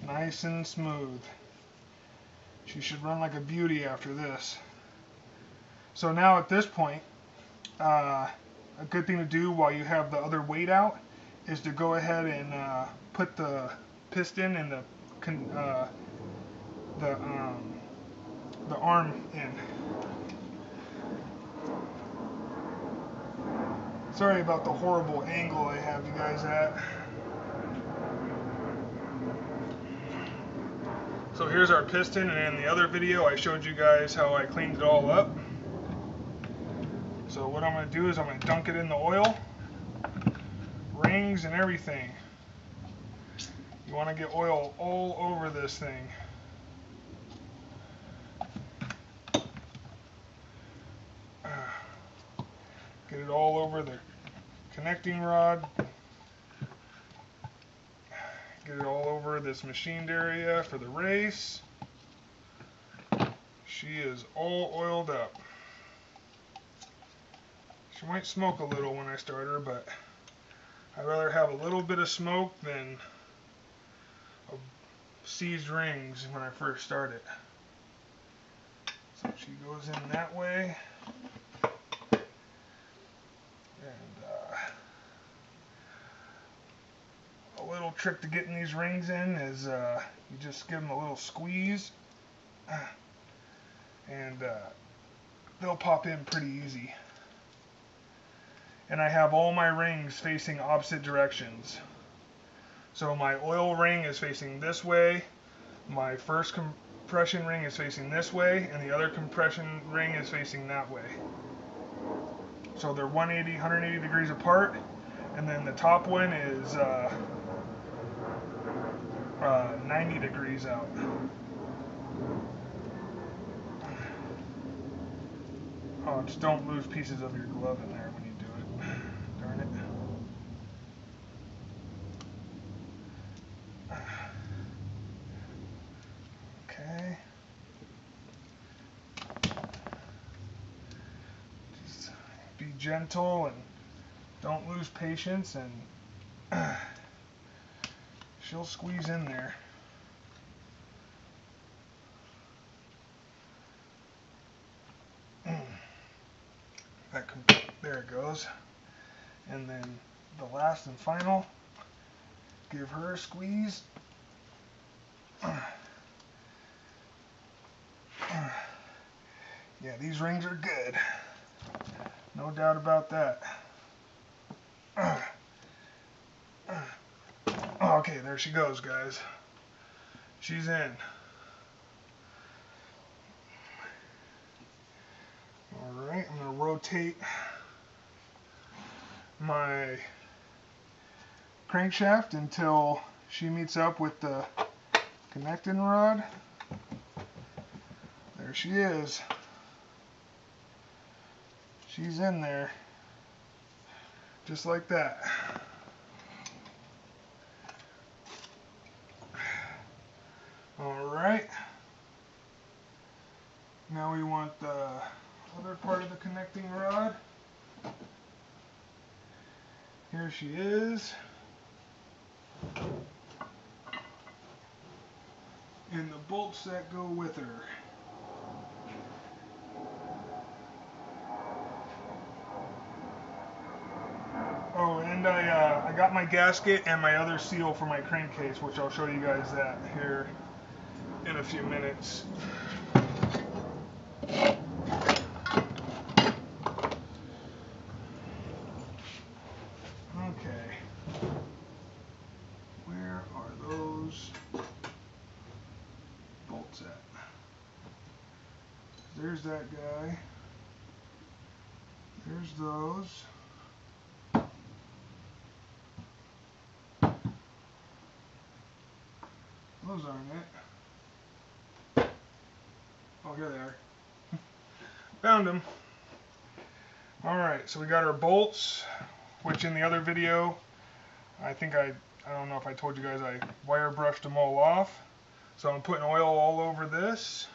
Nice and smooth. She should run like a beauty after this. So now at this point, a good thing to do while you have the other weight out is to go ahead and put the piston and the arm in. Sorry about the horrible angle I have you guys at. So here's our piston, and in the other video I showed you guys how I cleaned it all up. So what I'm going to do is I'm going to dunk it in the oil, rings and everything. You want to get oil all over this thing. Get it all over the connecting rod. Get it all over this machined area for the race. She is all oiled up. She might smoke a little when I start her, but I'd rather have a little bit of smoke than seized rings when I first start it. So she goes in that way. And a little trick to getting these rings in is you just give them a little squeeze and they'll pop in pretty easy. And I have all my rings facing opposite directions. So my oil ring is facing this way, my first compression ring is facing this way, and the other compression ring is facing that way. So they're 180 degrees apart, and then the top one is 90 degrees out. Oh, just don't lose pieces of your glove in there when you do it. Darn it. Okay. Just be gentle and don't lose patience, and she'll squeeze in there. There it goes. And then the last and final, give her a squeeze. Yeah, these rings are good. No doubt about that. Okay, there she goes, guys. She's in. Alright, I'm going to rotate my crankshaft until she meets up with the connecting rod. There she is. She's in there. Just like that. Alright. Now we want the other part of the connecting rod. Here she is. And the bolts that go with her. Oh, and I got my gasket and my other seal for my crankcase, which I'll show you guys that here in a few minutes. Okay. Where are those bolts at? There's that guy. There's those. Those aren't it. Oh, here they are. Found them. Alright, so we got our bolts, which in the other video, I don't know if I told you guys, I wire brushed them all off. So I'm putting oil all over this.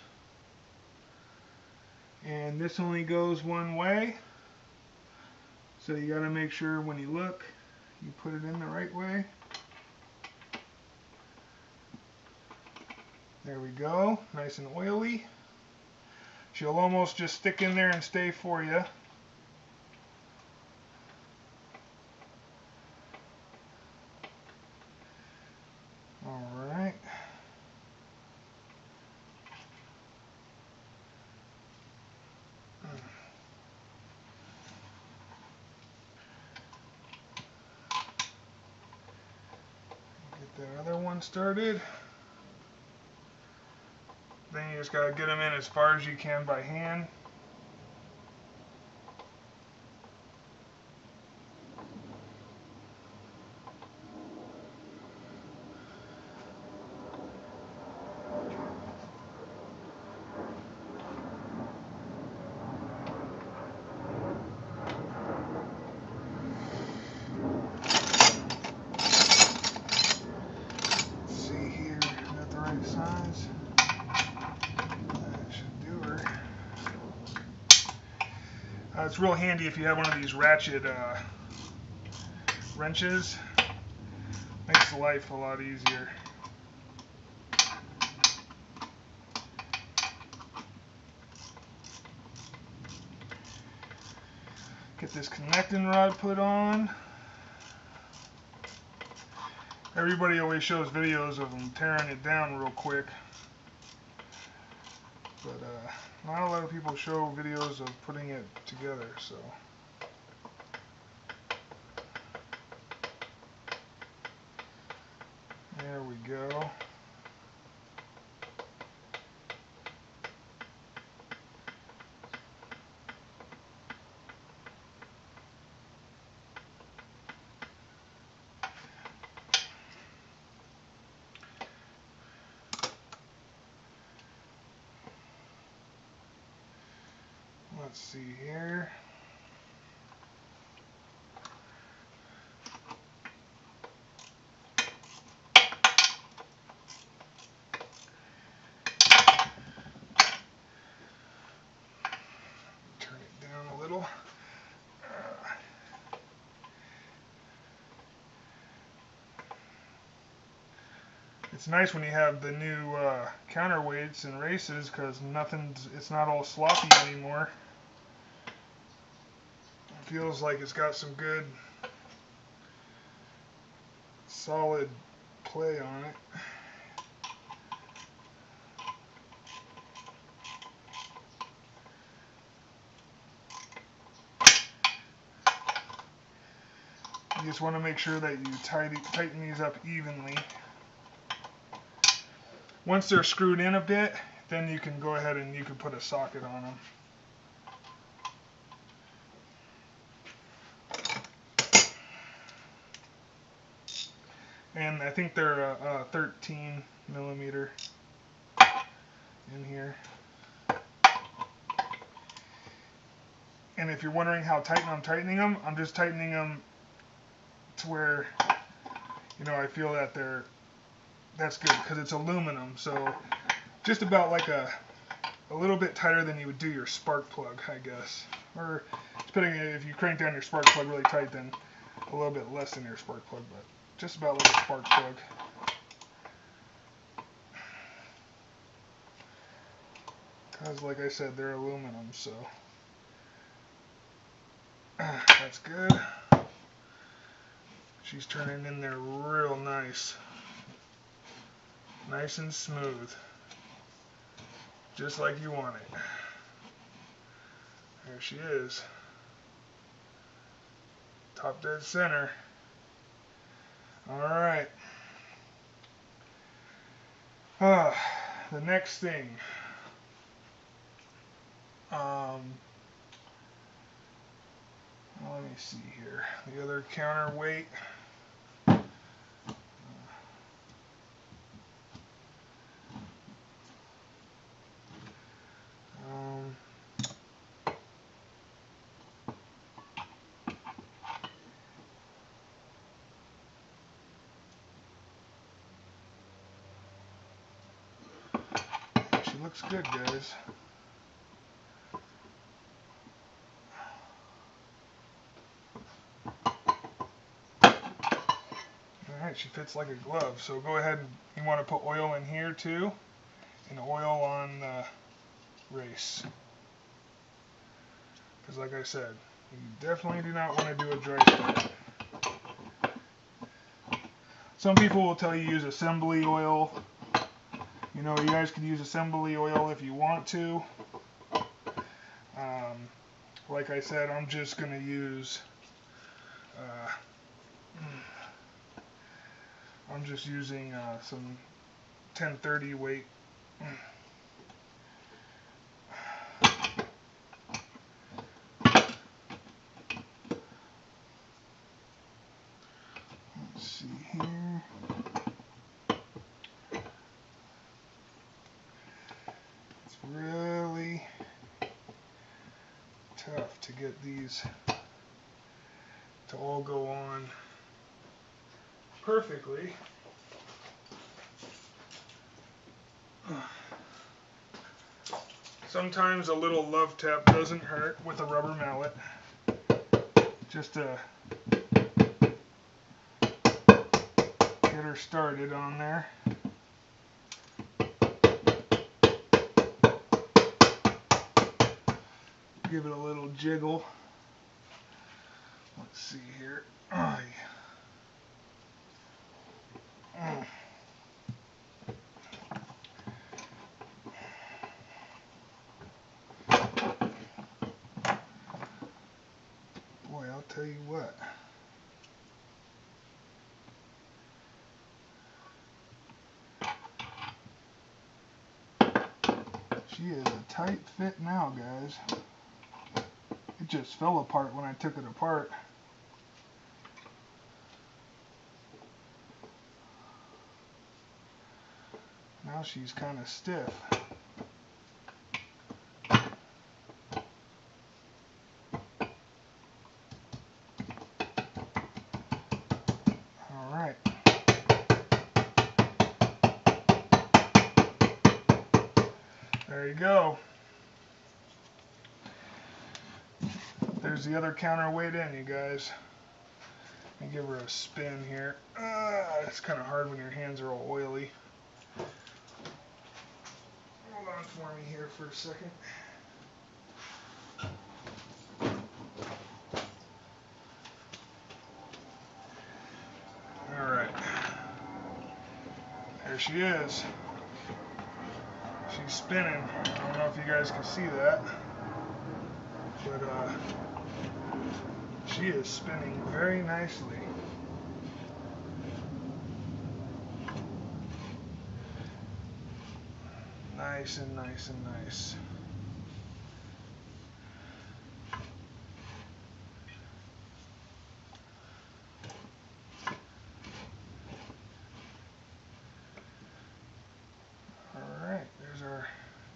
And this only goes one way. So you got to make sure when you look, you put it in the right way. There we go, nice and oily. She'll almost just stick in there and stay for you. Alright. Get the other one started. Then you just gotta get them in as far as you can by hand. It's real handy if you have one of these ratchet wrenches. Makes life a lot easier. Get this connecting rod put on. Everybody always shows videos of them tearing it down real quick. But not a lot of people show videos of putting it together, so. There we go. Let's see here. Turn it down a little. It's nice when you have the new counterweights and races because it's not all sloppy anymore. It feels like it's got some good solid play on it. You just want to make sure that you tighten these up evenly. Once they're screwed in a bit, then you can go ahead and you can put a socket on them. And I think they're 13 millimeter in here. And if you're wondering how tight I'm tightening them, I'm just tightening them to where, you know, I feel that that's good because it's aluminum. So just about like a little bit tighter than you would do your spark plug, I guess. Or depending if you crank down your spark plug really tight, then a little bit less than your spark plug, but just about like a spark plug. Because like I said, they're aluminum, so that's good. She's turning in there real nice. Nice and smooth. Just like you want it. There she is. Top dead center. Alright. The next thing. Let me see here. The other counterweight. She looks good, guys. Alright, she fits like a glove. So go ahead and you want to put oil in here too. and oil on the race. Because like I said, you definitely do not want to do a dry start. Some people will tell you use assembly oil. You know, you guys can use assembly oil if you want to. Like I said, I'm just going to use, I'm just using some 1030 weight. Let's see here. It's really tough to get these to all go on perfectly. Sometimes a little love tap doesn't hurt with a rubber mallet, just to get her started on there. Give it a little jiggle. Let's see here. Oh, yeah. Boy, I'll tell you what. She is a tight fit now, guys. It just fell apart when I took it apart. Now she's kind of stiff. Alright. There you go. There's the other counterweight in, you guys. Let me give her a spin here. It's kind of hard when your hands are all oily. Hold on for me here for a second. Alright. There she is. She's spinning. I don't know if you guys can see that. But she is spinning very nicely. Nice and nice and nice. Alright, there's our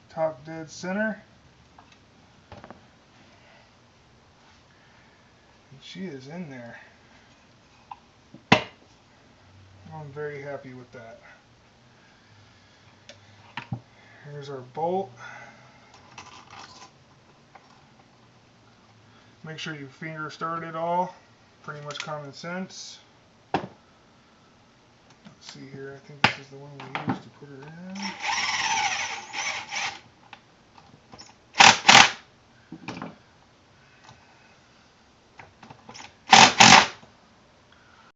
top dead center. She is in there. I'm very happy with that. Here's our bolt. Make sure you finger start it all. Pretty much common sense. Let's see here. I think this is the one we used to put her in.